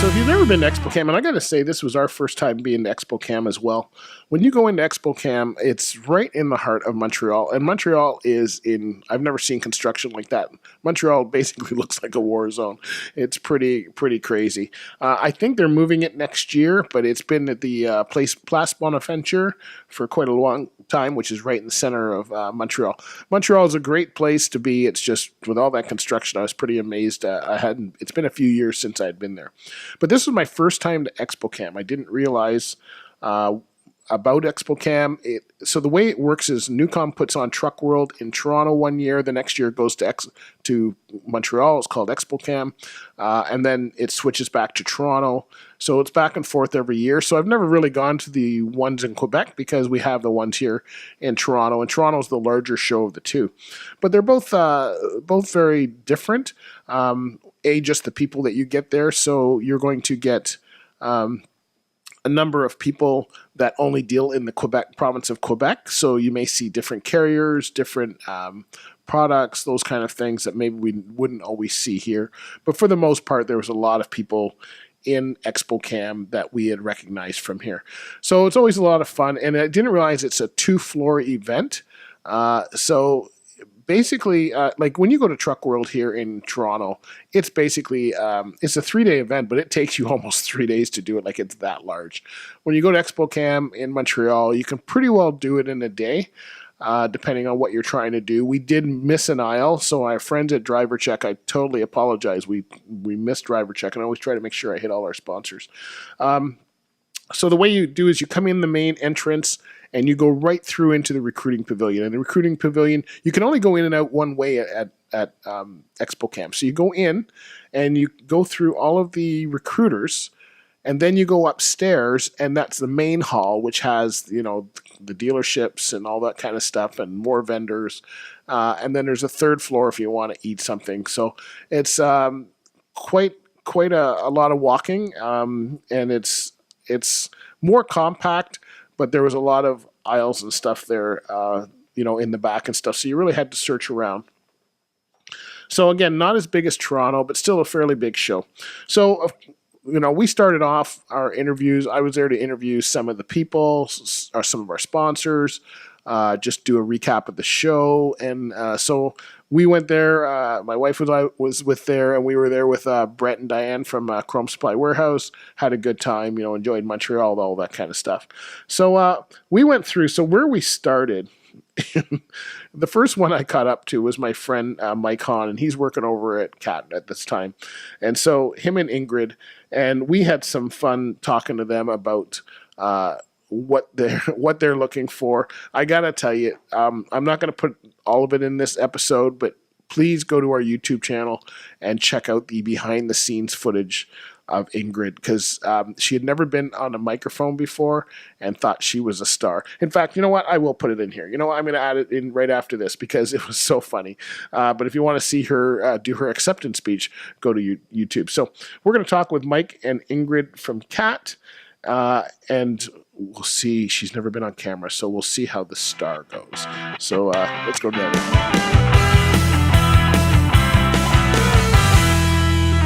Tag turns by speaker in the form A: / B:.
A: So if you've never been to Expocam, and I got to say, this was our first time being to Expocam as well. When you go into Expocam, it's right in the heart of Montreal. And Montreal is in, I've never seen construction like that. Montreal basically looks like a war zone. It's pretty crazy. I think they're moving it next year, but it's been at the Place Bonaventure for quite a long time, which is right in the center of Montreal. Montreal is a great place to be. It's just, with all that construction, I was pretty amazed. It's been a few years since I'd been there. But this was my first time to Expocam. I didn't realize about Expocam. So the way it works is Newcom puts on Truck World in Toronto one year. The next year it goes to Montreal. It's called Expocam. And then it switches back to Toronto. So it's back and forth every year. So I've never really gone to the ones in Quebec because we have the ones here in Toronto. And Toronto's the larger show of the two. But they're both very different. Just the people that you get there. So you're going to get a number of people that only deal in the province of Quebec. So you may see different carriers, different products, those kind of things that maybe we wouldn't always see here. But for the most part, there was a lot of people in Expocam that we had recognized from here. So it's always a lot of fun. And I didn't realize it's a 2-floor event. So basically, like when you go to Truck World here in Toronto, it's basically, it's a 3-day event, but it takes you almost 3 days to do it. Like, it's that large. When you go to Expocam in Montreal, you can pretty well do it in a day, depending on what you're trying to do. We did miss an aisle, so our friends at Driver Check, I totally apologize. We missed Driver Check, and I always try to make sure I hit all our sponsors. So the way you do is you come in the main entrance and you go right through into the recruiting pavilion. And the recruiting pavilion, you can only go in and out one way at Expocam. So you go in and you go through all of the recruiters, and then you go upstairs, and that's the main hall, which has, you know, the dealerships and all that kind of stuff and more vendors. And then there's a third floor if you want to eat something. So it's quite a lot of walking, and it's more compact, but there was a lot of aisles and stuff there, in the back and stuff. So you really had to search around. So again, not as big as Toronto, but still a fairly big show. So, we started off our interviews. I was there to interview some of the people, or some of our sponsors, just do a recap of the show. And so we went there. My wife was with there, and we were there with Brett and Diane from Chrome Supply Warehouse. Had a good time, enjoyed Montreal, all that kind of stuff. So we went through. So where we started, the first one I caught up to was my friend Mike Hahn, and he's working over at CAT at this time. And so him and Ingrid, and we had some fun talking to them about what they're looking for. I gotta tell you, I'm not gonna put all of it in this episode, but please go to our YouTube channel and check out the behind the scenes footage of Ingrid, because she had never been on a microphone before and thought she was a star. In fact, you know what? I will put it in here. I'm going to add it in right after this because it was so funny. But if you want to see her do her acceptance speech, go to YouTube. So we're going to talk with Mike and Ingrid from CAT, and we'll see. She's never been on camera, so we'll see how the star goes. So let's go down there.